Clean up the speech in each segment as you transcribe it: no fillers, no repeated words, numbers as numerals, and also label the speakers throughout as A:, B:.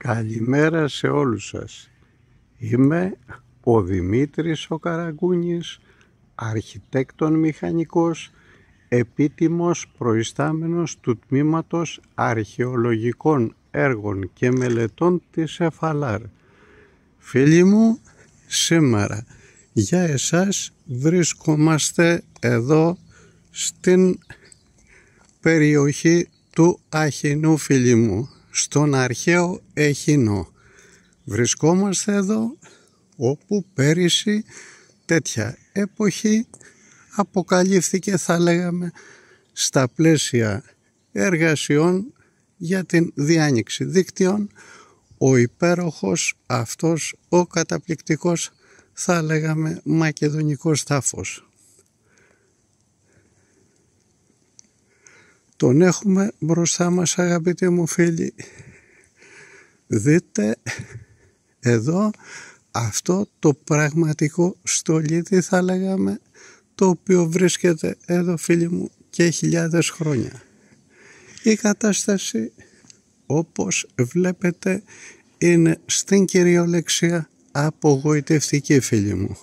A: Καλημέρα σε όλους σας. Είμαι ο Δημήτρης ο Καραγκούνης, αρχιτέκτον μηχανικός, επίτιμος προϊστάμενος του Τμήματος Αρχαιολογικών Έργων και Μελετών της ΕΦΑΛΑΡ. Φίλοι μου, σήμερα για εσάς βρισκόμαστε εδώ στην περιοχή του Αχινού, φίλοι μου, στον αρχαίο Εχινό. Βρισκόμαστε εδώ όπου πέρυσι τέτοια εποχή αποκαλύφθηκε, θα λέγαμε, στα πλαίσια εργασιών για την διάνοιξη δίκτυων ο υπέροχος αυτός ο καταπληκτικός, θα λέγαμε, μακεδονικός τάφος. Τον έχουμε μπροστά μας, αγαπητοί μου φίλοι. Δείτε εδώ αυτό το πραγματικό στολίδι, θα λέγαμε, το οποίο βρίσκεται εδώ, φίλοι μου, και χιλιάδες χρόνια. Η κατάσταση, όπως βλέπετε, είναι στην κυριολεξία απογοητευτική, φίλοι μου.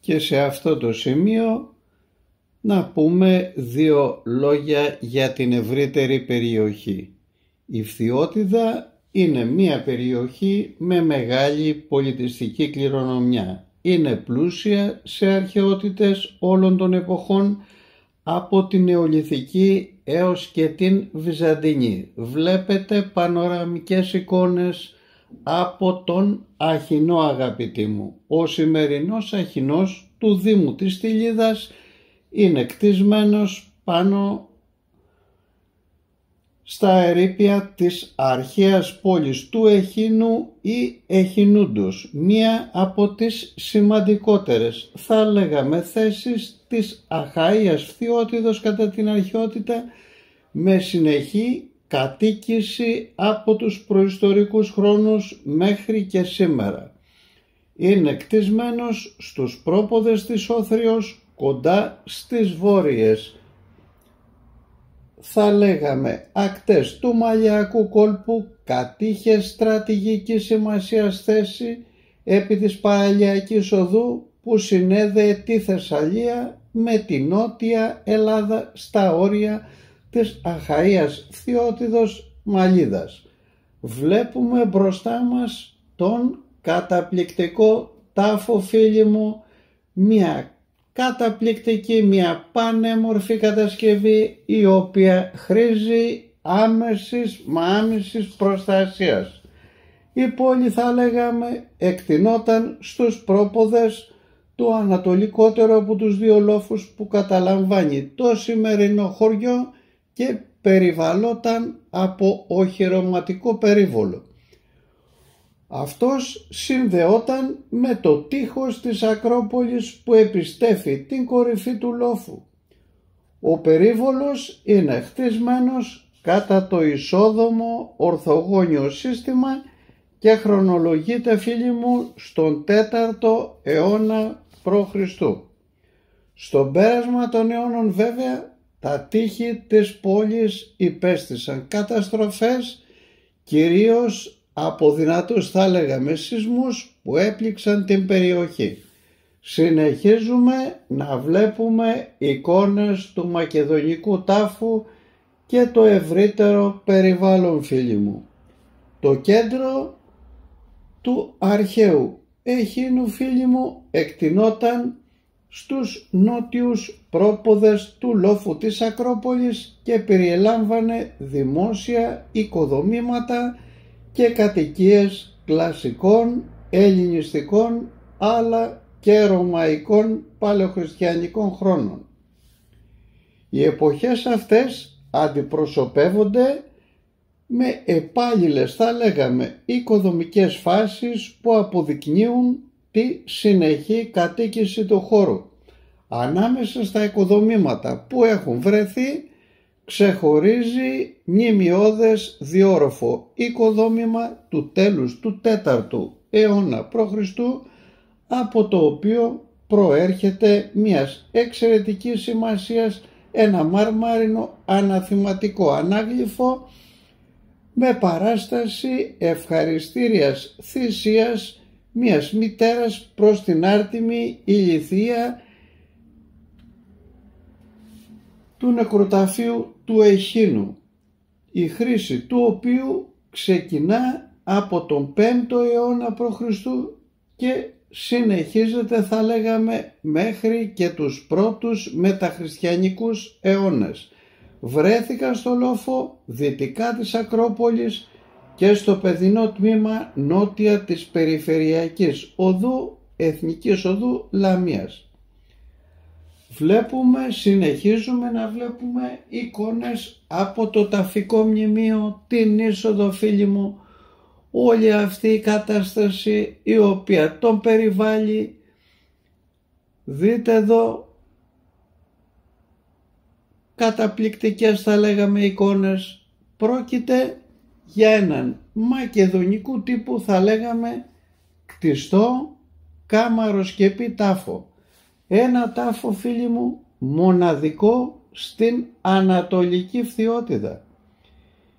A: Και σε αυτό το σημείο να πούμε δύο λόγια για την ευρύτερη περιοχή. Η Φθιώτιδα είναι μια περιοχή με μεγάλη πολιτιστική κληρονομιά. Είναι πλούσια σε αρχαιότητες όλων των εποχών, από την Νεολιθική έως και την Βυζαντινή. Βλέπετε πανοραμικές εικόνες από τον Αχινό, αγαπητοί μου. Ο σημερινός Αχινός του Δήμου της Στυλίδας είναι κτισμένος πάνω στα ερείπια της αρχαίας πόλης του Εχίνου ή Εχινούντος, μία από τις σημαντικότερες, θα λέγαμε, θέσεις της Αχαΐας Φθιώτιδος κατά την αρχαιότητα, με συνεχή κατοίκηση από τους προϊστορικούς χρόνους μέχρι και σήμερα. Είναι κτισμένος στους πρόποδες της Όθριος, κοντά στις βόρειες, θα λέγαμε, ακτές του Μαλιακού κόλπου, κατήχε στρατηγική σημασίας θέση επί της παραλιακής οδού που συνέδεε τη Θεσσαλία με τη Νότια Ελλάδα στα όρια της Αχαΐας Φθιώτιδος Μαλίδας. Βλέπουμε μπροστά μας τον καταπληκτικό τάφο, φίλοι μου, μια καταπληκτική, μια πανέμορφη κατασκευή, η οποία χρήζει άμεσης προστασίας. Η πόλη, θα λέγαμε, εκτινόταν στους πρόποδες του ανατολικότερου από τους δύο λόφους που καταλαμβάνει το σημερινό χωριό και περιβαλλόταν από οχυρωματικό περίβολο. Αυτός συνδεόταν με το τείχος της Ακρόπολης που επιστέφει την κορυφή του λόφου. Ο περίβολος είναι χτισμένος κατά το ισόδομο ορθογώνιο σύστημα και χρονολογείται, φίλοι μου, στον 4ο αιώνα π.Χ. Στον πέρασμα των αιώνων, βέβαια, τα τείχη της πόλης υπέστησαν καταστροφές, κυρίως από δυνατούς, θα λέγαμε, σεισμούς που έπληξαν την περιοχή. Συνεχίζουμε να βλέπουμε εικόνες του μακεδονικού τάφου και το ευρύτερο περιβάλλον, φίλοι μου. Το κέντρο του αρχαίου Εχίνου, φίλοι μου, εκτινόταν στους νότιους πρόποδες του λόφου της Ακρόπολης και περιελάμβανε δημόσια οικοδομήματα και κατοικίες κλασικών, ελληνιστικών, αλλά και ρωμαϊκών παλαιοχριστιανικών χρόνων. Οι εποχές αυτές αντιπροσωπεύονται με επάλληλες, θα λέγαμε, οικοδομικές φάσεις που αποδεικνύουν τη συνεχή κατοίκηση του χώρου. Ανάμεσα στα οικοδομήματα που έχουν βρεθεί ξεχωρίζει μνημειώδες διόροφο οικοδόμημα του τέλους του 4ου αιώνα π.Χ., από το οποίο προέρχεται μιας εξαιρετικής σημασίας ένα μαρμάρινο αναθηματικό ανάγλυφο με παράσταση ευχαριστήριας θυσίας μιας μητέρας προς την άρτιμη ηλιθεία του νεκροταφείου του Εχίνου, η χρήση του οποίου ξεκινά από τον 5ο αιώνα π.Χ. και συνεχίζεται, θα λέγαμε, μέχρι και τους πρώτους μεταχριστιανικούς αιώνες. Βρέθηκαν στο λόφο δυτικά της Ακρόπολης και στο παιδινό τμήμα νότια της περιφερειακής οδού, Εθνικής Οδού Λαμίας. Συνεχίζουμε να βλέπουμε εικόνες από το ταφικό μνημείο, την είσοδο, φίλοι μου, όλη αυτή η κατάσταση η οποία τον περιβάλλει. Δείτε εδώ καταπληκτικές, θα λέγαμε, εικόνες. Πρόκειται για έναν μακεδονικού τύπου, θα λέγαμε, κτιστό κάμαροσκεπή τάφο. Ένα τάφο, φίλοι μου, μοναδικό στην Ανατολική Φθιώτιδα.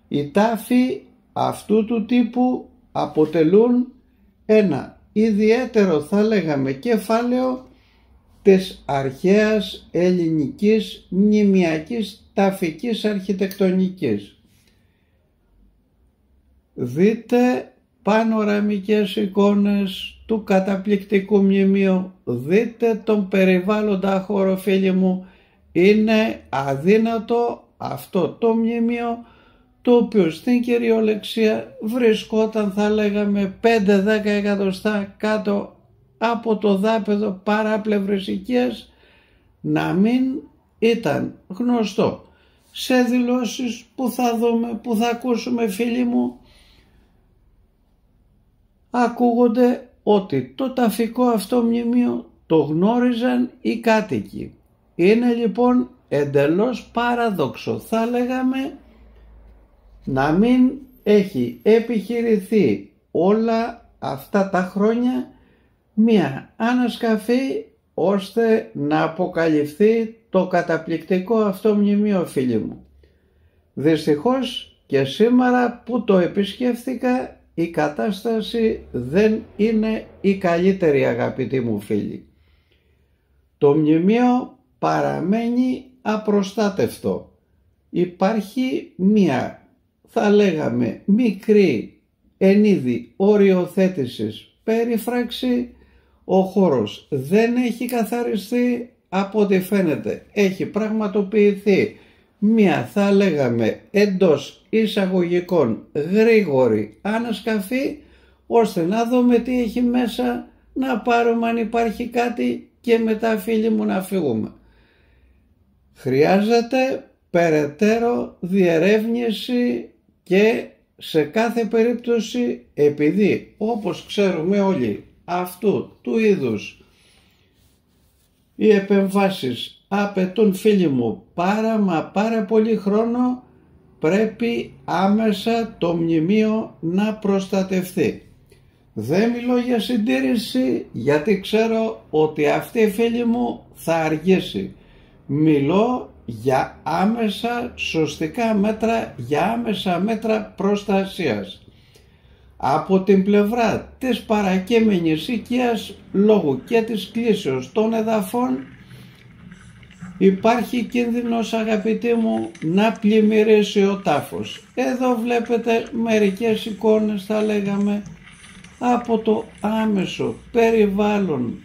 A: Οι τάφοι αυτού του τύπου αποτελούν ένα ιδιαίτερο, θα λέγαμε, κεφάλαιο της αρχαίας ελληνικής μνημειακής ταφικής αρχιτεκτονικής. Δείτε πανοραμικές εικόνες του καταπληκτικού μνημείου, δείτε τον περιβάλλοντα χώρο, φίλοι μου. Είναι αδύνατο αυτό το μνημείο, το οποίο στην κυριολεξία βρισκόταν, θα λέγαμε, 5-10 εκατοστά κάτω από το δάπεδο παράπλευρης οικίας, να μην ήταν γνωστό. Σε δηλώσεις που θα δούμε, που θα ακούσουμε, φίλοι μου, ακούγονται ότι το ταφικό αυτό μνημείο το γνώριζαν οι κάτοικοι. Είναι λοιπόν εντελώς παράδοξο, θα λέγαμε, να μην έχει επιχειρηθεί όλα αυτά τα χρόνια μία ανασκαφή ώστε να αποκαλυφθεί το καταπληκτικό αυτό μνημείο, φίλοι μου. Δυστυχώς και σήμερα που το επισκέφθηκα, η κατάσταση δεν είναι η καλύτερη, αγαπητοί μου φίλοι. Το μνημείο παραμένει απροστάτευτο. Υπάρχει μία, θα λέγαμε, μικρή εν είδη οριοθέτησης περίφραξη. Ο χώρος δεν έχει καθαριστεί, από ό,τι φαίνεται έχει πραγματοποιηθεί μία, θα λέγαμε, εντός εισαγωγικών γρήγορη ανασκαφή, ώστε να δούμε τι έχει μέσα, να πάρουμε αν υπάρχει κάτι και μετά, φίλοι μου, να φύγουμε. Χρειάζεται περαιτέρω διερεύνηση και σε κάθε περίπτωση, επειδή όπως ξέρουμε όλοι αυτού του είδους οι επεμβάσεις απαιτούν, φίλοι μου, πάρα πολύ χρόνο, πρέπει άμεσα το μνημείο να προστατευτεί. Δεν μιλώ για συντήρηση, γιατί ξέρω ότι αυτή, φίλοι μου, θα αργήσει. Μιλώ για άμεσα σωστικά μέτρα, για άμεσα μέτρα προστασίας. Από την πλευρά της παρακείμενης οικίας, λόγω και της κλείσεως των εδαφών, υπάρχει κίνδυνος, αγαπητοί μου, να πλημμυρίσει ο τάφος. Εδώ βλέπετε μερικές εικόνες, θα λέγαμε, από το άμεσο περιβάλλον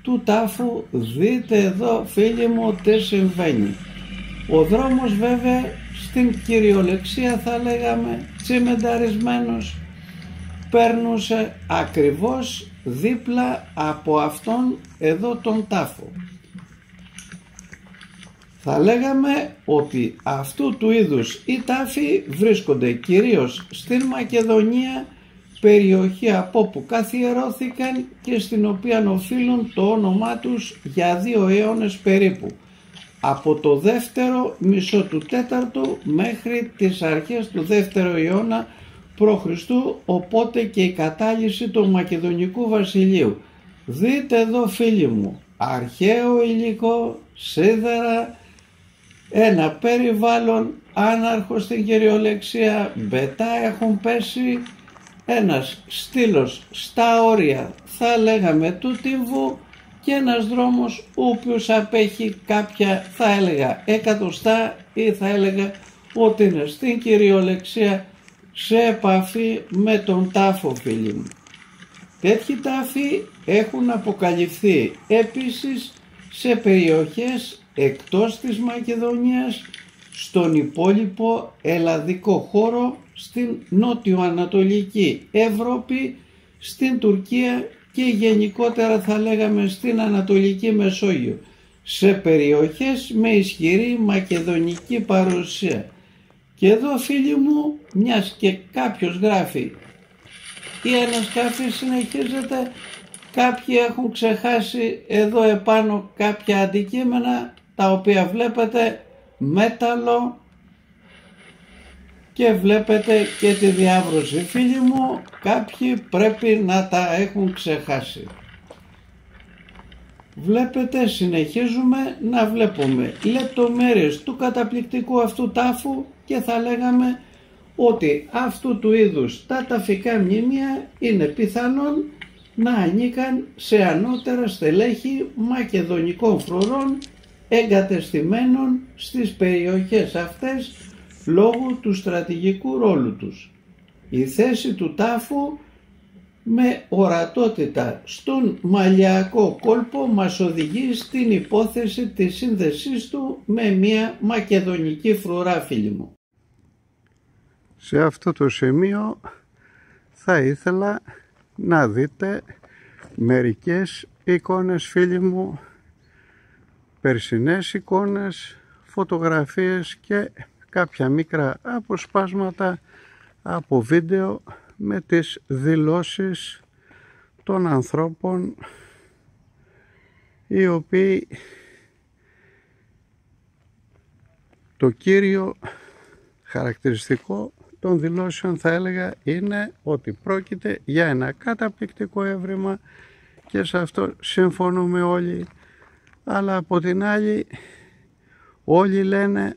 A: του τάφου. Δείτε εδώ, φίλοι μου, τι συμβαίνει. Ο δρόμος, βέβαια, στην κυριολεξία, θα λέγαμε, τσιμενταρισμένος, περνούσε ακριβώς δίπλα από αυτόν εδώ τον τάφο. Θα λέγαμε ότι αυτού του είδους οι τάφοι βρίσκονται κυρίως στην Μακεδονία, περιοχή από όπου καθιερώθηκαν και στην οποία οφείλουν το όνομά τους για 2 αιώνες περίπου, από το δεύτερο μισό του 4ου μέχρι τις αρχές του 2ου αιώνα π.Χ., οπότε και η κατάλυση του Μακεδονικού βασιλείου. Δείτε εδώ, φίλοι μου, αρχαίο υλικό, σίδερα, ένα περιβάλλον άναρχο στην κυριολεξία, μπετά έχουν πέσει, ένας στήλος στα όρια θα λέγαμε του τύβου και ένας δρόμος ο οποίος απέχει κάποια θα έλεγα εκατοστά ή θα έλεγα ότι είναι στην κυριολεξία σε επαφή με τον τάφο, φίλοι μου. Τέτοιοι τάφοι έχουν αποκαλυφθεί επίσης σε περιοχές εκτός της Μακεδονίας, στον υπόλοιπο ελλαδικό χώρο, στην νότιο-ανατολική Ευρώπη, στην Τουρκία και γενικότερα θα λέγαμε στην Ανατολική Μεσόγειο, σε περιοχές με ισχυρή μακεδονική παρουσία. Και εδώ, φίλοι μου, μιας και κάποιος γράφει η ανασκάφη συνεχίζεται, κάποιοι έχουν ξεχάσει εδώ επάνω κάποια αντικείμενα τα οποία βλέπετε μέταλλο και βλέπετε και τη διάβρωση. Φίλοι μου, κάποιοι πρέπει να τα έχουν ξεχάσει. Βλέπετε, συνεχίζουμε να βλέπουμε λεπτομέρειες του καταπληκτικού αυτού τάφου και θα λέγαμε ότι αυτού του είδους τα ταφικά μνημεία είναι πιθανόν να ανήκαν σε ανώτερα στελέχη μακεδονικών φρουρών εγκατεστημένων στις περιοχές αυτές λόγω του στρατηγικού ρόλου τους. Η θέση του τάφου με ορατότητα στον μαλλιακό κόλπο μας οδηγεί στην υπόθεση της σύνδεσής του με μια μακεδονική φρουρά, φίλοι μου. Σε αυτό το σημείο θα ήθελα να δείτε μερικές εικόνες, φίλοι μου, περσινές εικόνες, φωτογραφίες και κάποια μικρά αποσπάσματα από βίντεο με τις δηλώσεις των ανθρώπων οι οποίοι το κύριο χαρακτηριστικό των δηλώσεων θα έλεγα είναι ότι πρόκειται για ένα καταπληκτικό έβριμα και σε αυτό συμφωνούμε όλοι, αλλά από την άλλη όλοι λένε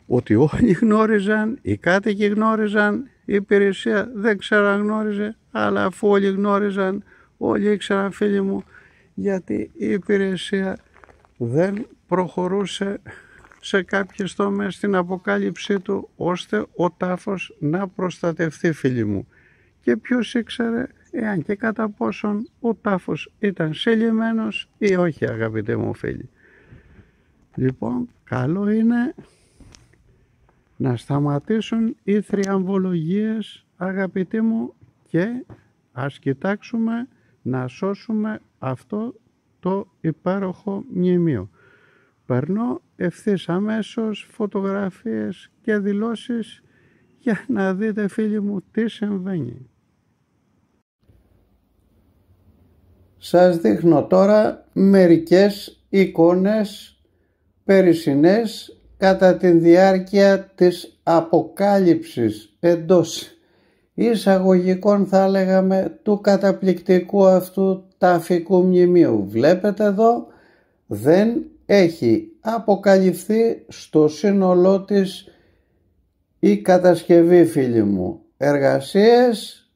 A: ότι όλοι γνώριζαν, οι κάτοικοι γνώριζαν, η υπηρεσία δεν ξέρω αν γνώριζε, αλλά αφού όλοι γνώριζαν, όλοι ήξεραν, φίλοι μου, γιατί η υπηρεσία δεν προχωρούσε σε κάποιες τομές στην αποκάλυψή του, ώστε ο τάφος να προστατευτεί, φίλοι μου. Και ποιος ήξερε εάν και κατά πόσον ο τάφος ήταν συλλημμένος ή όχι, αγαπητέ μου φίλοι. Λοιπόν, καλό είναι να σταματήσουν οι θριαμβολογίες, αγαπητοί μου, και ας κοιτάξουμε να σώσουμε αυτό το υπέροχο μνημείο. Περνώ ευθύς αμέσως φωτογραφίες και δηλώσεις για να δείτε, φίλοι μου, τι συμβαίνει. Σας δείχνω τώρα μερικές εικόνες περισσινές κατά τη διάρκεια της αποκάλυψης εντός εισαγωγικών θα λέγαμε του καταπληκτικού αυτού ταφικού μνημείου. Βλέπετε εδώ δεν έχει αποκαλυφθεί στο σύνολό της η κατασκευή, φίλοι μου. Εργασίες,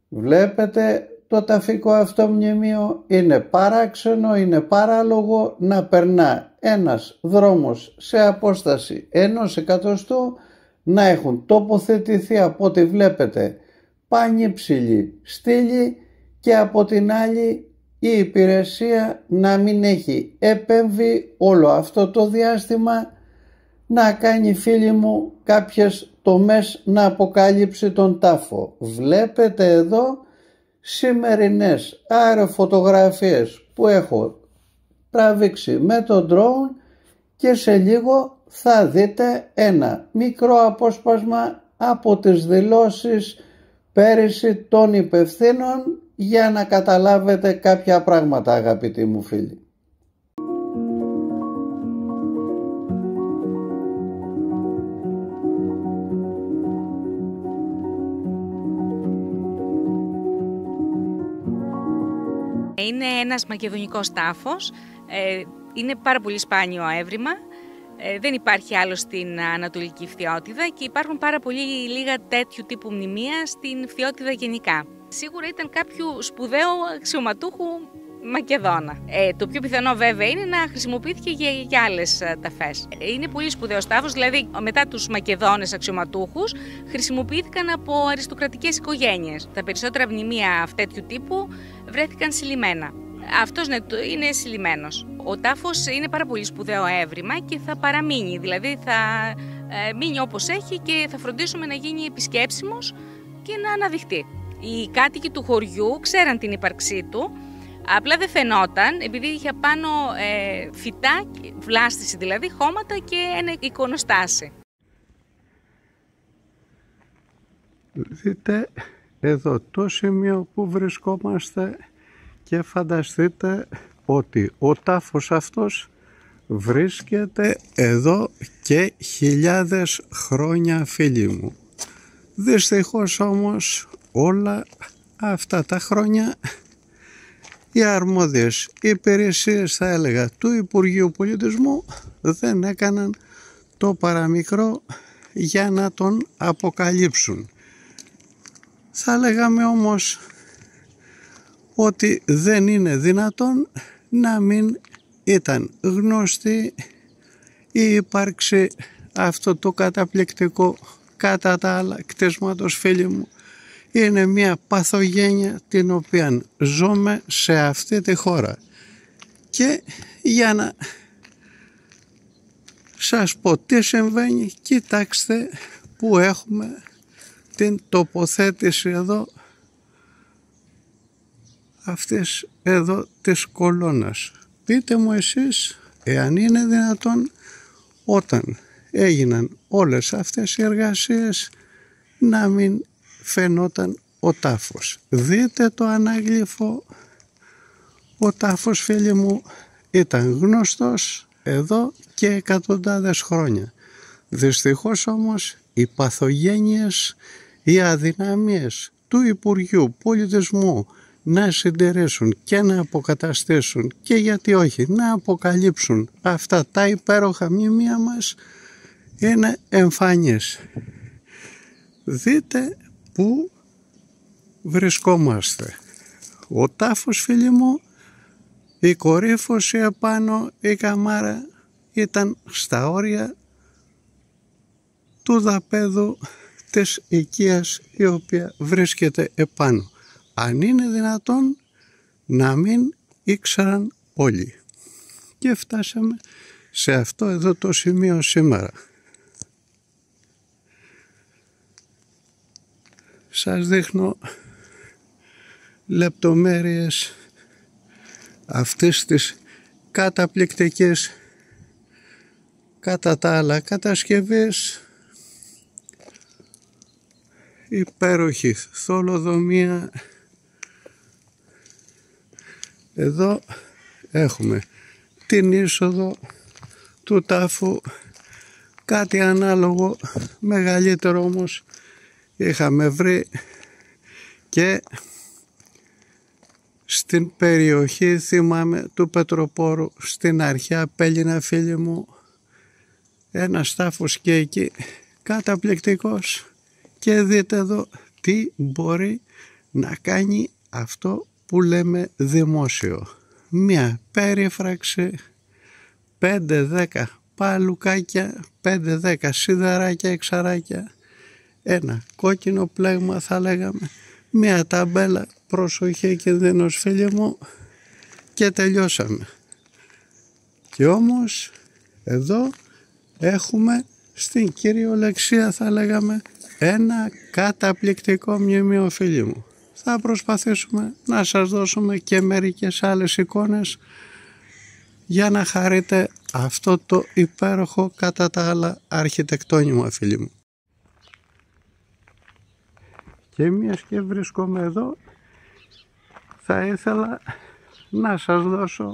A: βλέπετε το ταφικό αυτό μνημείο είναι παράξενο, είναι παράλογο να περνά ένας δρόμος σε απόσταση 1 εκατοστού, να έχουν τοποθετηθεί από ό,τι βλέπετε πανύψηλοι στήλοι και από την άλλη η υπηρεσία να μην έχει επέμβει όλο αυτό το διάστημα να κάνει, φίλοι μου, κάποιες τομές να αποκαλύψει τον τάφο. Βλέπετε εδώ σημερινές αεροφωτογραφίες που έχω τραβήξει με το drone και σε λίγο θα δείτε ένα μικρό απόσπασμα από τις δηλώσεις πέρυσι των υπευθύνων για να καταλάβετε κάποια πράγματα, αγαπητοί μου φίλοι.
B: Είναι ένας μακεδονικός τάφος, είναι πάρα πολύ σπάνιο έβριμα. Δεν υπάρχει άλλο στην Ανατολική Φθιώτιδα και υπάρχουν πάρα πολύ λίγα τέτοιου τύπου μνημεία στην Φθιώτιδα γενικά. Σίγουρα ήταν κάποιου σπουδαίου αξιωματούχου Μακεδόνα. Το πιο πιθανό βέβαια είναι να χρησιμοποιήθηκε για άλλες ταφές. Είναι πολύ σπουδαίος τάφος, δηλαδή μετά τους Μακεδόνες αξιωματούχους χρησιμοποιήθηκαν από αριστοκρατικές οικογένειες. Τα περισσότερα μνημεία τέτοιου τύπου βρέθηκαν συλλημμένα. Αυτός είναι συλλημμένος. Ο τάφος είναι πάρα πολύ σπουδαίο έβριμα και θα παραμείνει, δηλαδή θα μείνει όπως έχει και θα φροντίσουμε να γίνει επισκέψιμος και να αναδειχτεί. Οι κάτοικοι του χωριού ξέραν την ύπαρξή του, απλά δεν φαινόταν επειδή είχε πάνω φυτά, βλάστηση δηλαδή, χώματα και ένα εικονοστάσι.
A: Δείτε εδώ το σημείο που βρισκόμαστε και φανταστείτε ότι ο τάφος αυτός βρίσκεται εδώ και χιλιάδες χρόνια, φίλοι μου. Δυστυχώς όμως όλα αυτά τα χρόνια οι αρμόδιες υπηρεσίες, θα έλεγα, του Υπουργείου Πολιτισμού δεν έκαναν το παραμικρό για να τον αποκαλύψουν. Θα λέγαμε όμως ότι δεν είναι δυνατόν να μην ήταν γνωστή η ύπαρξη αυτό το καταπληκτικό κατά τα άλλα κτίσματος, φίλοι μου. Είναι μια παθογένεια την οποία ζούμε σε αυτή τη χώρα. Και για να σας πω τι συμβαίνει, κοιτάξτε που έχουμε την τοποθέτηση εδώ αυτής εδώ της κολόνας. Πείτε μου εσείς εάν είναι δυνατόν όταν έγιναν όλες αυτές οι εργασίες να μην φαινόταν ο τάφος. Δείτε το ανάγλυφο. Ο τάφος, φίλοι μου, ήταν γνωστός εδώ και εκατοντάδες χρόνια. Δυστυχώς όμως οι παθογένειες, οι αδυναμίες του Υπουργείου Πολιτισμού να συντηρήσουν και να αποκαταστήσουν και γιατί όχι να αποκαλύψουν αυτά τα υπέροχα μνημεία μας είναι εμφανής. Δείτε πού βρισκόμαστε. Ο τάφος, φίλοι μου, η κορύφωση επάνω, η καμάρα ήταν στα όρια του δαπέδου της οικίας η οποία βρίσκεται επάνω. Αν είναι δυνατόν να μην ήξεραν όλοι. Και φτάσαμε σε αυτό εδώ το σημείο σήμερα. Σας δείχνω λεπτομέρειες αυτής της καταπληκτικής κατά τα άλλα κατασκευής, υπέροχη θολοδομία. Εδώ έχουμε την είσοδο του τάφου, κάτι ανάλογο, μεγαλύτερο όμως είχαμε βρει και στην περιοχή, θυμάμαι, του Πετροπόρου, στην αρχαία Πέλινα, φίλοι μου, ένας τάφος και εκεί καταπληκτικός. Και δείτε εδώ τι μπορεί να κάνει αυτό που λέμε δημόσιο. Μια περίφραξη, 5-10 παλουκάκια, 5-10 σιδεράκια, εξαράκια, ένα κόκκινο πλέγμα θα λέγαμε, μια ταμπέλα προσοχή κινδύνος, φίλοι μου, και τελειώσαμε. Και όμως εδώ έχουμε στην κυριολεξία, θα λέγαμε, ένα καταπληκτικό μνημείο, φίλοι μου. Θα προσπαθήσουμε να σας δώσουμε και μερικές άλλες εικόνες για να χαρείτε αυτό το υπέροχο κατά τα άλλα αρχιτεκτόνημα, φίλοι μου. Και μιας και βρίσκομαι εδώ, θα ήθελα να σας δώσω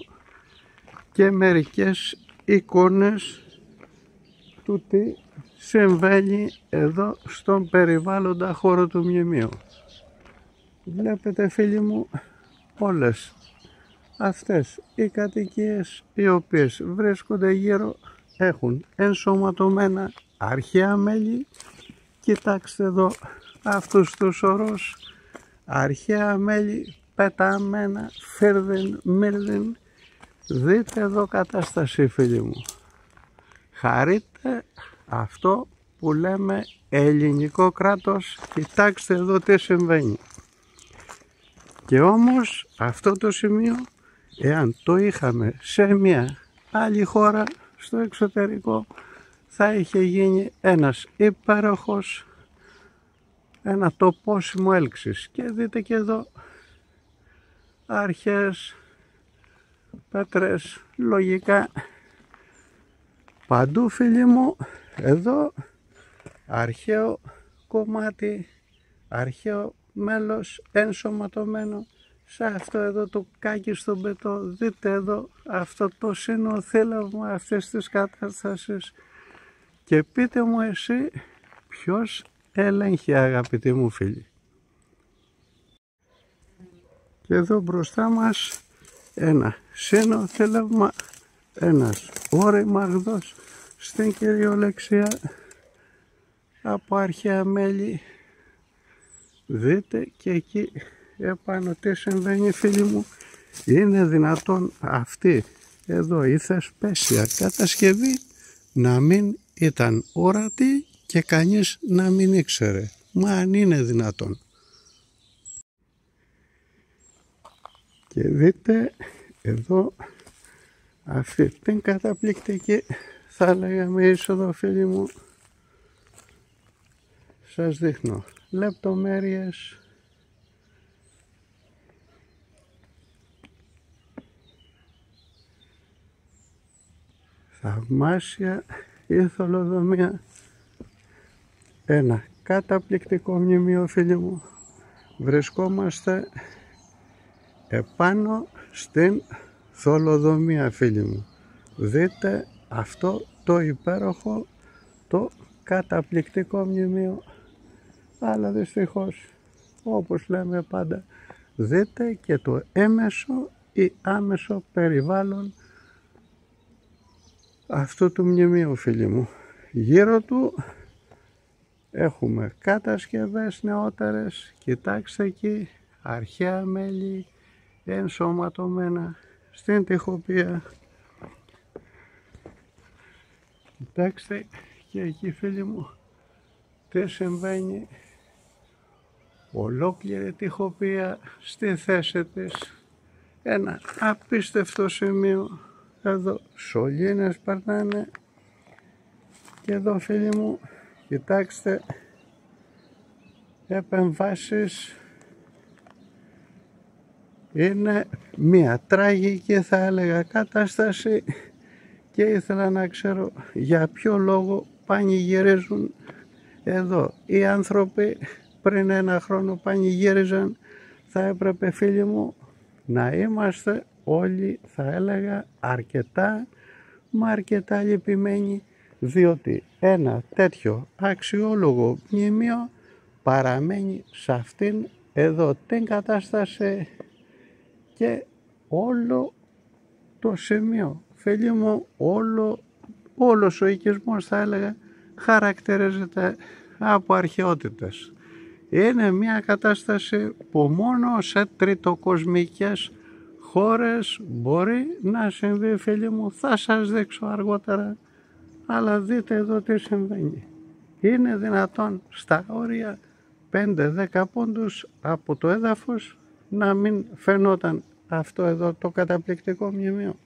A: και μερικές εικόνες του τι συμβαίνει εδώ στον περιβάλλοντα χώρο του μνημείου. Βλέπετε, φίλοι μου, όλες αυτές οι κατοικίες οι οποίες βρίσκονται γύρω έχουν ενσωματωμένα αρχαία μέλη. Κοιτάξτε εδώ αυτούς τους ορούς, αρχαία μέλη πεταμένα, φίρδιν, μύρδιν. Δείτε εδώ κατάσταση, φίλοι μου. Χαρείτε αυτό που λέμε ελληνικό κράτος. Κοιτάξτε εδώ τι συμβαίνει. Και όμως αυτό το σημείο, εάν το είχαμε σε μια άλλη χώρα στο εξωτερικό, θα είχε γίνει ένας υπέροχος, ένα τοπόσιμο έλξης. Και δείτε και εδώ αρχές, πέτρες, λογικά παντού, φίλοι μου. Εδώ αρχαίο κομμάτι, αρχαίο μέλος ενσωματωμένο σε αυτό εδώ το κάκι στον πετό. Δείτε εδώ αυτό το συνοθήλευμα αυτής της κατάστασης και πείτε μου εσύ ποιος έλεγχε, αγαπητοί μου φίλοι. Και εδώ μπροστά μας ένα συνοθήλευμα, ένας οριμαγδός στην κυριολεξία από αρχαία μέλη. Δείτε και εκεί επάνω τι συμβαίνει, φίλοι μου. Είναι δυνατόν αυτή εδώ η θεσπέσια κατασκευή να μην ήταν ορατή και κανείς να μην ήξερε? Μα αν είναι δυνατόν. Και δείτε εδώ αυτή την καταπληκτική, θα λέγαμε, είσοδο, φίλοι μου. Σας δείχνω λεπτομέρειες. Θαυμάσια η θολοδομία. Ένα καταπληκτικό μνημείο, φίλοι μου. Βρισκόμαστε επάνω στην θολοδομία, φίλοι μου. Δείτε αυτό το υπέροχο, το καταπληκτικό μνημείο. Αλλά δυστυχώς, όπως λέμε πάντα, δείτε και το έμεσο ή άμεσο περιβάλλον αυτού του μνημείου, φίλοι μου. Γύρω του έχουμε κατασκευές νεότερες. Κοιτάξτε εκεί, αρχαία μέλη ενσωματωμένα στην τοιχοπία. Κοιτάξτε και εκεί, φίλοι μου, τι συμβαίνει. Ολόκληρη τοιχοπία στη θέση της. Ένα απίστευτο σημείο. Εδώ σωλήνες περνάνε. Και εδώ, φίλοι μου, κοιτάξτε, επεμβάσεις. Είναι μια τραγική, θα έλεγα, κατάσταση και ήθελα να ξέρω για ποιο λόγο πανηγυρίζουν εδώ οι άνθρωποι. Πριν ένα χρόνο πανηγύριζαν. Θα έπρεπε, φίλοι μου, να είμαστε όλοι, θα έλεγα, αρκετά λυπημένοι, διότι ένα τέτοιο αξιόλογο μνημείο παραμένει σε αυτήν εδώ την κατάσταση και όλο το σημείο, φίλοι μου, όλος ο οικισμός, θα έλεγα, χαρακτηρίζεται από αρχαιότητες. Είναι μια κατάσταση που μόνο σε τριτοκοσμικές χώρες μπορεί να συμβεί, φίλοι μου. Θα σας δείξω αργότερα, αλλά δείτε εδώ τι συμβαίνει. Είναι δυνατόν στα όρια 5-10 πόντους από το έδαφος να μην φαινόταν αυτό εδώ το καταπληκτικό μνημείο?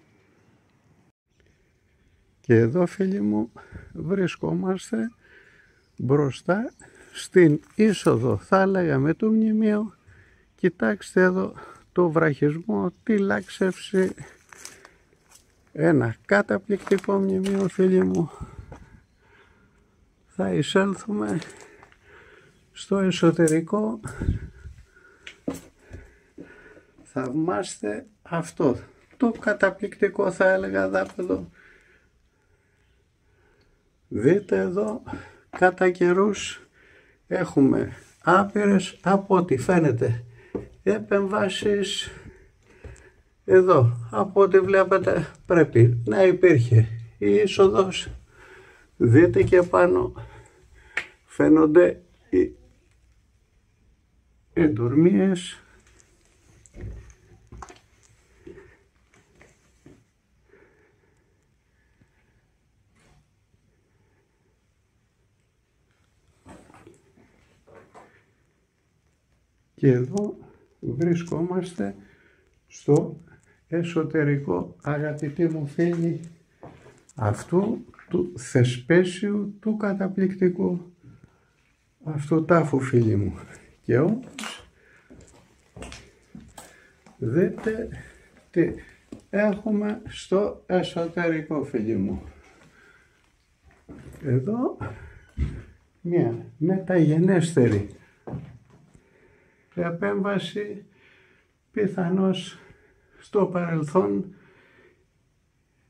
A: Και εδώ, φίλοι μου, βρισκόμαστε μπροστά στην είσοδο, θα λέγαμε, του μνημείου. Κοιτάξτε εδώ το βραχισμό, τη λάξευση. Ένα καταπληκτικό μνημείο, φίλοι μου. Θα εισέλθουμε στο εσωτερικό. Θαυμάστε αυτό το καταπληκτικό, θα έλεγα, δάπεδο. Δείτε εδώ, κατά καιρούς έχουμε άπειρες, από ό,τι φαίνεται, επεμβάσεις. Εδώ, από ό,τι βλέπετε, πρέπει να υπήρχε η είσοδος. Δείτε και πάνω φαίνονται οι εντορμίες. Και εδώ βρισκόμαστε στο εσωτερικό, αγαπητοί μου φίλοι, αυτού του θεσπέσιου, του καταπληκτικού αυτού τάφου, φίλοι μου. Και όμως δείτε τι έχουμε στο εσωτερικό, φίλοι μου. Εδώ μια μεταγενέστερη επέμβαση, πιθανώς στο παρελθόν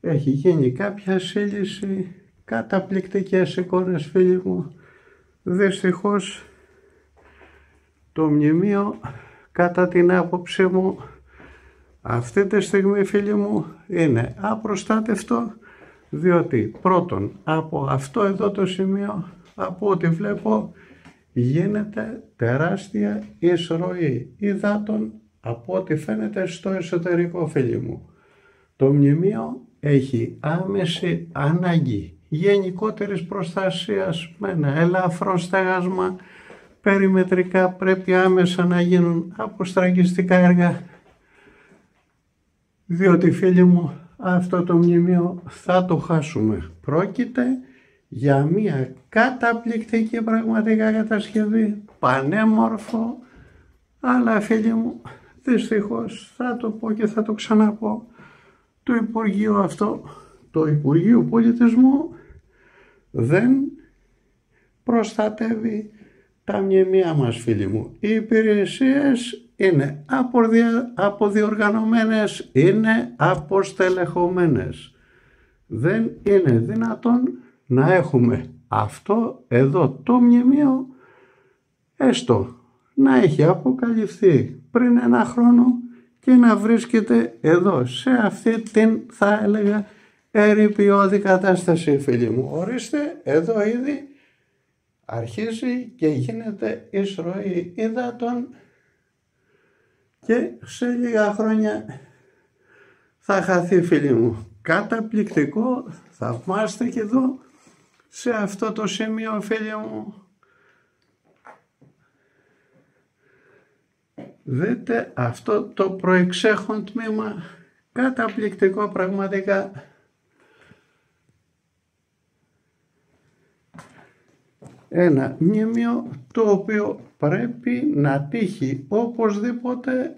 A: έχει γίνει κάποια σύλληση, καταπληκτικές εικόνες, φίλοι μου. Δυστυχώς το μνημείο, κατά την άποψή μου, αυτή τη στιγμή, φίλοι μου, είναι απροστάτευτο, διότι πρώτον από αυτό εδώ το σημείο, από ό,τι βλέπω, γίνεται τεράστια εισρωή υδάτων, από ό,τι φαίνεται στο εσωτερικό, φίλοι μου. Το μνημείο έχει άμεση ανάγκη γενικότερης προστασίας με ένα ελαφρό στέγασμα. Περιμετρικά πρέπει άμεσα να γίνουν αποστραγγιστικά έργα, διότι, φίλοι μου, αυτό το μνημείο θα το χάσουμε. Πρόκειται για μια καταπληκτική πραγματικά κατασκευή, πανέμορφο, αλλά, φίλοι μου, δυστυχώς θα το πω και θα το ξαναπώ, το Υπουργείο αυτό, το Υπουργείο Πολιτισμού, δεν προστατεύει τα μνημεία μας, φίλοι μου. Οι υπηρεσίες είναι αποδιοργανωμένες, είναι αποστελεχωμένες. Δεν είναι δυνατόν να έχουμε αυτό εδώ το μνημείο, έστω να έχει αποκαλυφθεί πριν ένα χρόνο, και να βρίσκεται εδώ σε αυτή την, θα έλεγα, ερειπιώδη κατάσταση, φίλοι μου. Ορίστε, εδώ ήδη αρχίζει και γίνεται εισρωή υδάτων και σε λίγα χρόνια θα χαθεί, φίλοι μου. Καταπληκτικό, θαυμάστε και εδώ σε αυτό το σημείο, φίλοι μου. Δείτε αυτό το προεξέχον τμήμα, καταπληκτικό πραγματικά. Ένα μνημείο το οποίο πρέπει να τύχει οπωσδήποτε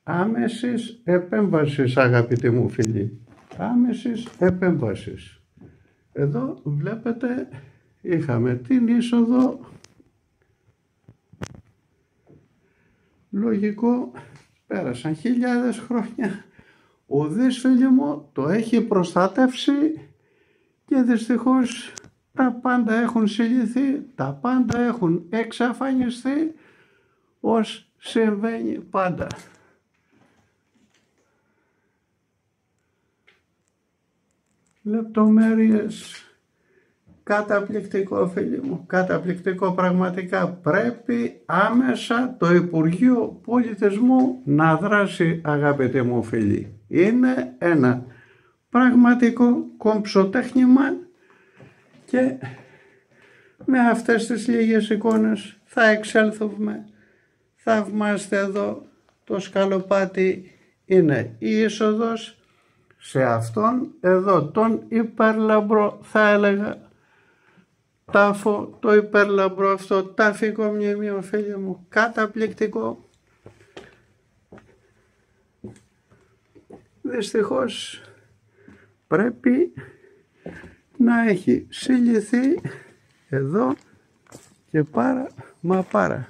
A: άμεσης επέμβασης, αγαπητοί μου φίλοι. Άμεσης επέμβασης. Εδώ βλέπετε είχαμε την είσοδο. Λογικό, πέρασαν χιλιάδες χρόνια. Ο Δής, φίλοι μου, το έχει προστατεύσει και δυστυχώς τα πάντα έχουν συλληθεί, τα πάντα έχουν εξαφανιστεί, ως συμβαίνει πάντα. Λεπτομέρειες, καταπληκτικό, φίλοι μου, καταπληκτικό πραγματικά. Πρέπει άμεσα το Υπουργείο Πολιτισμού να δράσει, αγαπητοί μου φίλοι. Είναι ένα πραγματικό κομψοτέχνημα και με αυτές τις λίγες εικόνες θα εξέλθουμε. Θαυμάστε εδώ το σκαλοπάτι, είναι η είσοδος σε αυτόν εδώ τον υπερλαμπρό, θα έλεγα, τάφο, το υπερλαμπρό αυτό τάφικο μνημείο, φίλοι μου, καταπληκτικό. Δυστυχώς πρέπει να έχει συλληθεί εδώ και πάρα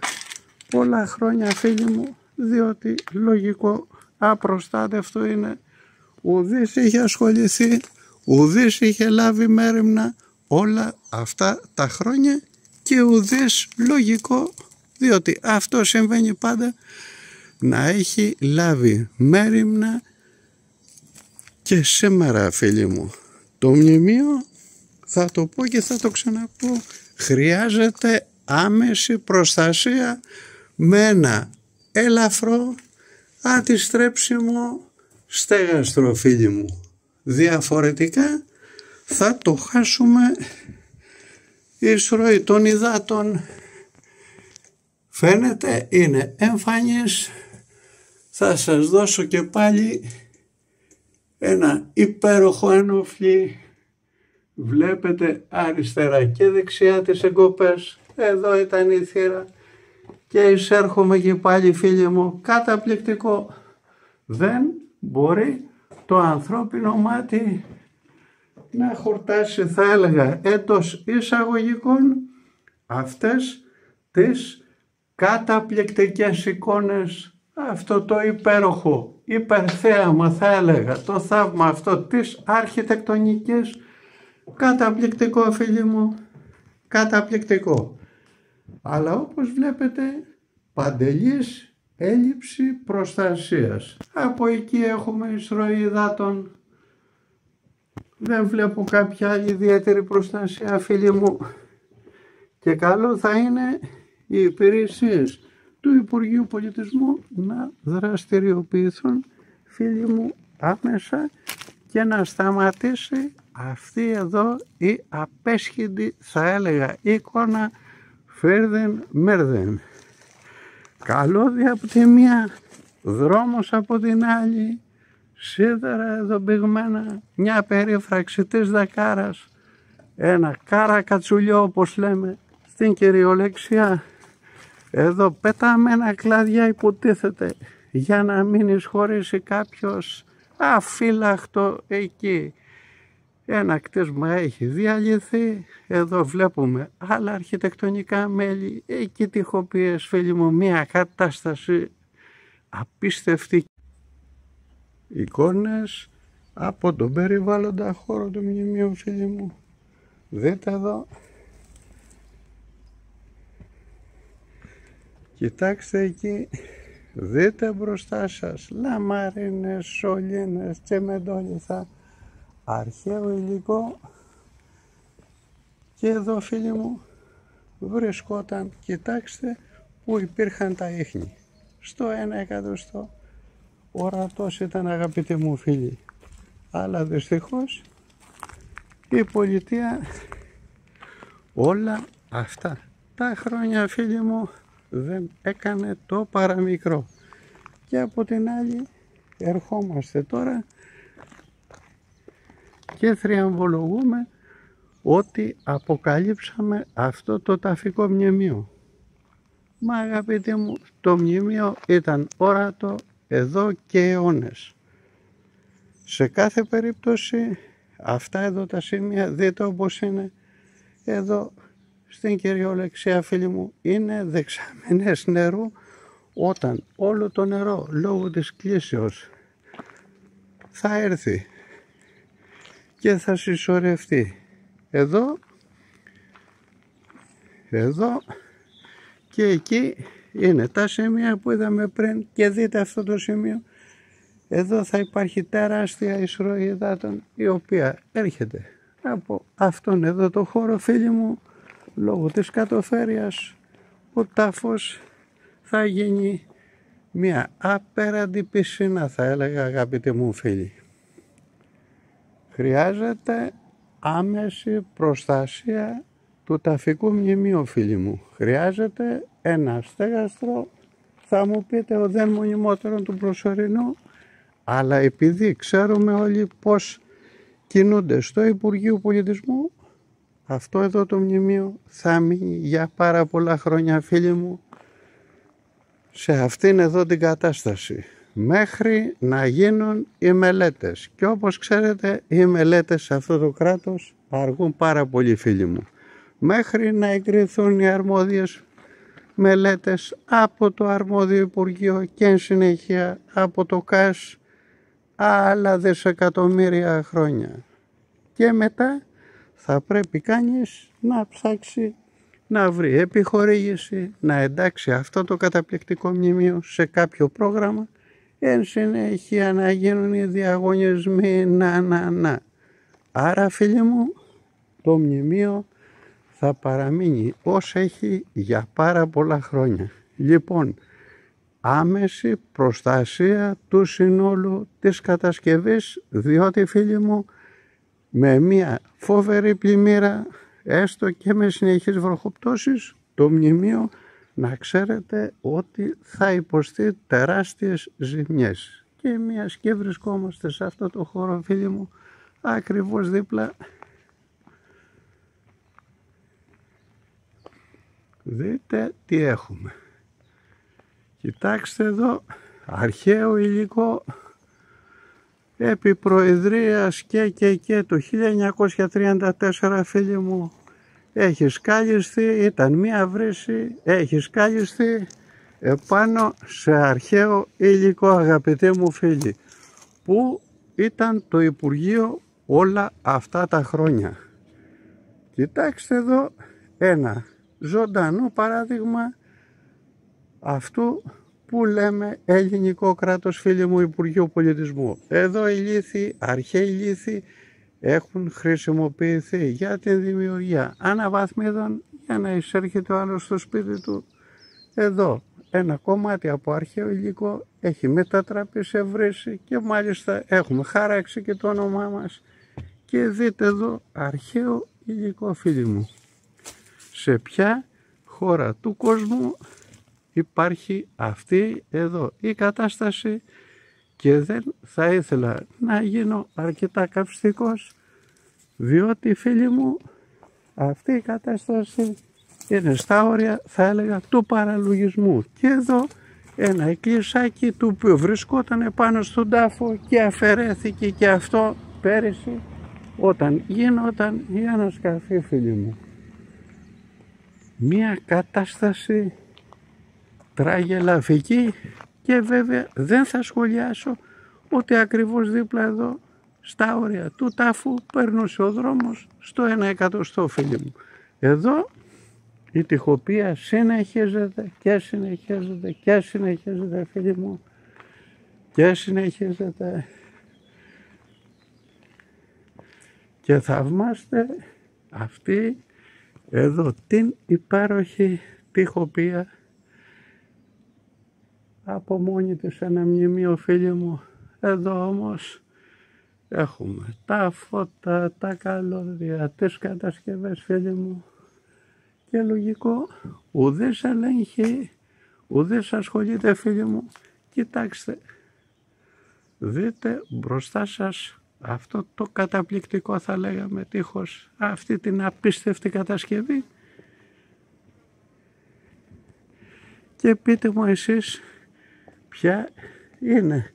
A: πολλά χρόνια, φίλοι μου, διότι λογικό απροστάτευτο είναι. Ουδής είχε ασχοληθεί, ουδής είχε λάβει μέριμνα όλα αυτά τα χρόνια και ουδής, λογικό, διότι αυτό συμβαίνει πάντα, να έχει λάβει μέριμνα και σήμερα, φίλοι μου. Το μνημείο, θα το πω και θα το ξαναπώ, χρειάζεται άμεση προστασία με ένα ελαφρό αντιστρέψιμο στέγαστρο, φίλοι μου. Διαφορετικά θα το χάσουμε η εισρωή των υδάτων. Φαίνεται, είναι εμφανής. Θα σας δώσω και πάλι ένα υπέροχο ενόφλι. Βλέπετε αριστερά και δεξιά τις εγκοπές. Εδώ ήταν η θύρα. Και εισέρχομαι και πάλι, φίλοι μου, καταπληκτικό. Δεν μπορεί το ανθρώπινο μάτι να χορτάσει, θα έλεγα, εντός εισαγωγικών αυτές τις καταπληκτικές εικόνες, αυτό το υπέροχο υπερθέαμα, θα έλεγα, το θαύμα αυτό της αρχιτεκτονικής. Καταπληκτικό, φίλοι μου, καταπληκτικό. Αλλά όπως βλέπετε, παντελής έλλειψη προστασίας. Από εκεί έχουμε εισρωή υδάτων. Δεν βλέπω κάποια άλλη ιδιαίτερη προστασία, φίλοι μου. Και καλό θα είναι οι υπηρεσίες του Υπουργείου Πολιτισμού να δραστηριοποιηθούν, φίλοι μου, άμεσα και να σταματήσει αυτή εδώ η απέσχυντη, θα έλεγα, εικόνα φέρδεν μέρδεν. Καλώδια από τη μία, δρόμος από την άλλη, σίδερα εδώ πηγμένα, μια περίφραξη της Δακάρας, ένα κάρα κατσουλιό όπως λέμε στην κυριολεξία. Εδώ πεταμένα κλάδια υποτίθεται για να μην εισχωρήσει κάποιος αφύλακτο εκεί. Ένα κτίσμα έχει διαλυθεί, εδώ βλέπουμε άλλα αρχιτεκτονικά μέλη, εκεί τοιχοποιίες, φίλοι μου, μια κατάσταση απίστευτη. Εικόνες από τον περιβάλλοντα χώρο του μνημείου, φίλοι μου. Δείτε εδώ. Κοιτάξτε εκεί. Δείτε μπροστά σας. Λαμαρίνες, σωλήνες, τσεμεντόλιθα. Αρχαίο υλικό. Και εδώ, φίλοι μου, βρισκόταν, κοιτάξτε, που υπήρχαν τα ίχνη. Στο 1/100. Ορατός ήταν, αγαπητοί μου φίλοι. Αλλά δυστυχώς η πολιτεία όλα αυτά τα χρόνια, φίλοι μου, δεν έκανε το παραμικρό. Και από την άλλη ερχόμαστε τώρα και θριαμβολογούμε ότι αποκαλύψαμε αυτό το ταφικό μνημείο. Μα, αγαπητοί μου, το μνημείο ήταν όρατο εδώ και αιώνες. Σε κάθε περίπτωση αυτά εδώ τα σημεία, δείτε όπως είναι εδώ στην κυριολεξία, φίλοι μου, είναι δεξαμενές νερού. Όταν όλο το νερό λόγω της κλείσεως θα έρθει και θα συσσωρευτεί εδώ και εκεί, είναι τα σημεία που είδαμε πριν. Και δείτε αυτό το σημείο. Εδώ θα υπάρχει τεράστια εισρωή υδάτων, η οποία έρχεται από αυτόν εδώ το χώρο, φίλοι μου. Λόγω της κατοφέρειας ο τάφος θα γίνει μια απέραντη πισίνα, θα έλεγα, αγαπητοί μου φίλοι. Χρειάζεται άμεση προστασία του ταφικού μνημείου, φίλοι μου. Χρειάζεται ένα στέγαστρο, θα μου πείτε, ο δεν μονιμότερον του προσωρινού, αλλά επειδή ξέρουμε όλοι πώς κινούνται στο Υπουργείο Πολιτισμού, αυτό εδώ το μνημείο θα μείνει για πάρα πολλά χρόνια, φίλοι μου, σε αυτήν εδώ την κατάσταση, μέχρι να γίνουν οι μελέτες. Και όπως ξέρετε, οι μελέτες σε αυτό το κράτος αργούν πάρα πολύ, φίλοι μου. Μέχρι να εγκριθούν οι αρμόδιες μελέτες από το αρμόδιο Υπουργείο και εν συνεχεία από το ΚΑΣ, άλλα δισεκατομμύρια χρόνια. Και μετά θα πρέπει κανείς να ψάξει να βρει επιχορήγηση, να εντάξει αυτό το καταπληκτικό μνημείο σε κάποιο πρόγραμμα, εν συνέχεια να γίνουν οι διαγωνισμοί, Άρα φίλοι μου, το μνημείο θα παραμείνει ως έχει για πάρα πολλά χρόνια. Λοιπόν, άμεση προστασία του συνόλου της κατασκευής, διότι φίλοι μου, με μια φοβερή πλημμύρα, έστω και με συνεχείς βροχοπτώσεις, το μνημείο να ξέρετε ότι θα υποστεί τεράστιες ζημιές. Και μιας και βρισκόμαστε σε αυτό το χώρο φίλοι μου, ακριβώς δίπλα, δείτε τι έχουμε. Κοιτάξτε εδώ, αρχαίο υλικό επί προεδρίας και το 1934 φίλοι μου, έχει σκάλιστη, ήταν μία βρύση, έχει σκάλιστη επάνω σε αρχαίο υλικό αγαπητοί μου φίλοι, που ήταν το Υπουργείο όλα αυτά τα χρόνια. Κοιτάξτε εδώ ένα ζωντανό παράδειγμα αυτού που λέμε ελληνικό κράτος φίλοι μου, Υπουργείο Πολιτισμού. Εδώ οι λίθοι, αρχαίοι λίθοι έχουν χρησιμοποιηθεί για την δημιουργία αναβαθμίδων για να εισέρχεται ο άλλος στο σπίτι του. Εδώ ένα κομμάτι από αρχαίο υλικό έχει μετατραπεί σε βρύση και μάλιστα έχουμε χαράξει και το όνομά μας. Και δείτε εδώ αρχαίο υλικό φίλοι μου. Σε ποια χώρα του κόσμου υπάρχει αυτή εδώ η κατάσταση, και δεν θα ήθελα να γίνω αρκετά καυστικός, διότι φίλοι μου αυτή η κατάσταση είναι στα όρια θα έλεγα του παραλογισμού. Και εδώ ένα εκκλησάκι του οποίου βρισκόταν πάνω στον τάφο και αφαιρέθηκε και αυτό πέρυσι όταν γινόταν η ανασκαφή φίλοι μου. Μια κατάσταση τραγελαφική, και βέβαια δεν θα σχολιάσω ότι ακριβώς δίπλα εδώ στα όρια του τάφου περνούσε ο δρόμος στο 1/100 φίλοι μου. Εδώ η τοιχοπία συνεχίζεται και συνεχίζεται και συνεχίζεται φίλοι μου και συνεχίζεται, και θαυμάστε αυτή εδώ την υπέροχη τοιχοπία από μόνη της ένα μνημείο φίλοι μου. Εδώ όμως έχουμε τα φώτα, τα καλώδια, τις κατασκευές φίλοι μου, και λογικό ουδής ελέγχει, ουδής ασχολείται φίλοι μου. Κοιτάξτε, δείτε μπροστά σας αυτό το καταπληκτικό θα λέγαμε τείχος, αυτή την απίστευτη κατασκευή, και πείτε μου εσείς ποια είναι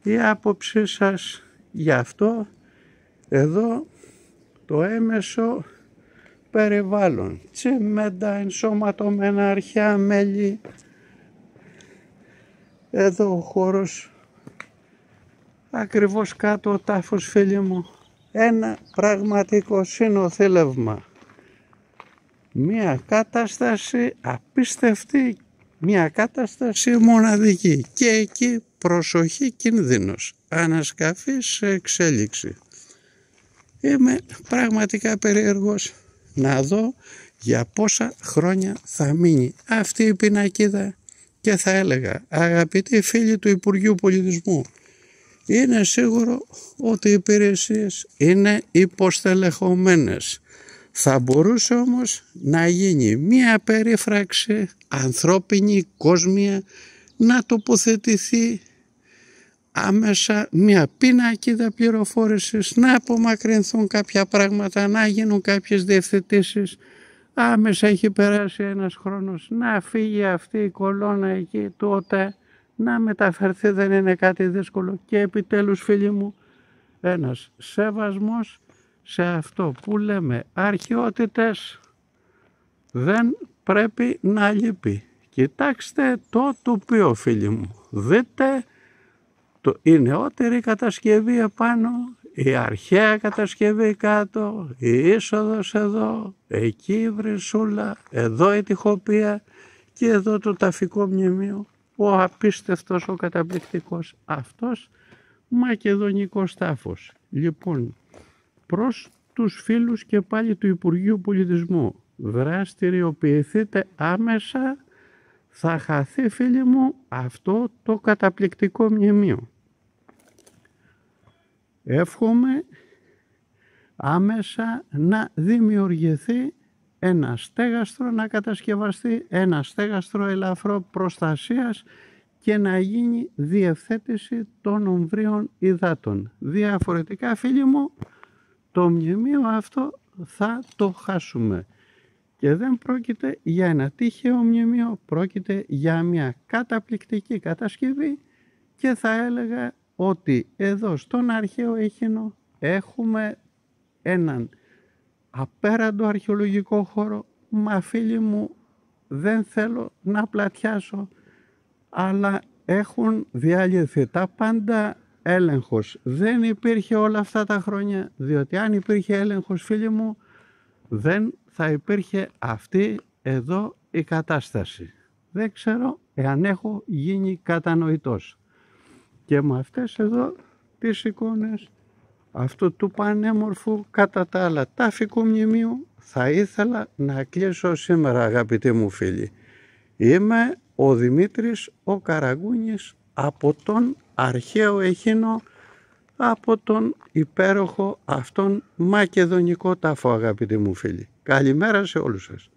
A: η άποψή σας για αυτό εδώ το έμεσο περιβάλλον, τσιμέντα, ενσωματωμένα αρχαία μέλη. Εδώ ο χώρος ακριβώς κάτω ο τάφος φίλοι μου, ένα πραγματικό συνοθήλευμα, μια κατάσταση απίστευτη, μια κατάσταση μοναδική, και εκεί προσοχή κινδύνος, ανασκαφή σε εξέλιξη. Είμαι πραγματικά περίεργος να δω για πόσα χρόνια θα μείνει αυτή η πινακίδα, και θα έλεγα αγαπητοί φίλοι του Υπουργείου Πολιτισμού, είναι σίγουρο ότι οι υπηρεσίες είναι υποστελεχωμένες. Θα μπορούσε όμως να γίνει μία περίφραξη ανθρώπινη, κόσμια, να τοποθετηθεί άμεσα μία πινακίδα πληροφόρησης, να απομακρυνθούν κάποια πράγματα, να γίνουν κάποιες διευθετήσεις. Άμεσα έχει περάσει ένας χρόνος, να φύγει αυτή η κολόνα εκεί, τότε να μεταφερθεί, δεν είναι κάτι δύσκολο. Και επιτέλους φίλοι μου, ένας σεβασμός σε αυτό που λέμε αρχαιότητες δεν πρέπει να λείπει. Κοιτάξτε το τοπίο φίλοι μου, δείτε η νεότερη κατασκευή επάνω, η αρχαία κατασκευή κάτω, η είσοδος εδώ, εκεί η βρυσούλα, εδώ η τοιχοπία και εδώ το ταφικό μνημείο, ο απίστευτος, ο καταπληκτικός αυτός μακεδονικός τάφος. Λοιπόν, προς τους φίλους και πάλι του Υπουργείου Πολιτισμού. Δραστηριοποιηθείτε άμεσα, θα χαθεί φίλοι μου αυτό το καταπληκτικό μνημείο. Εύχομαι άμεσα να δημιουργηθεί ένα στέγαστρο, να κατασκευαστεί ένα στέγαστρο ελαφρό προστασίας και να γίνει διευθέτηση των ομβρίων υδάτων. Διαφορετικά φίλοι μου, το μνημείο αυτό θα το χάσουμε. Και δεν πρόκειται για ένα τυχαίο μνημείο, πρόκειται για μια καταπληκτική κατασκευή και θα έλεγα ότι εδώ στον αρχαίο Αίγινο έχουμε έναν απέραντο αρχαιολογικό χώρο. Μα φίλοι μου, δεν θέλω να πλατιάσω, αλλά έχουν διαλυθεί τα πάντα. Έλεγχος δεν υπήρχε όλα αυτά τα χρόνια, διότι αν υπήρχε έλεγχος φίλοι μου, δεν θα υπήρχε αυτή εδώ η κατάσταση. Δεν ξέρω εάν έχω γίνει κατανοητός. Και με αυτές εδώ τις εικόνες αυτού του πανέμορφου κατά τα άλλα τάφικου μνημείου θα ήθελα να κλείσω σήμερα, αγαπητοί μου φίλοι. Είμαι ο Δημήτρης ο Καραγκούνης από τον αρχαίο Αίγινο, από τον υπέροχο αυτόν μακεδονικό τάφο, αγαπητοί μου φίλοι. Καλημέρα σε όλους σας.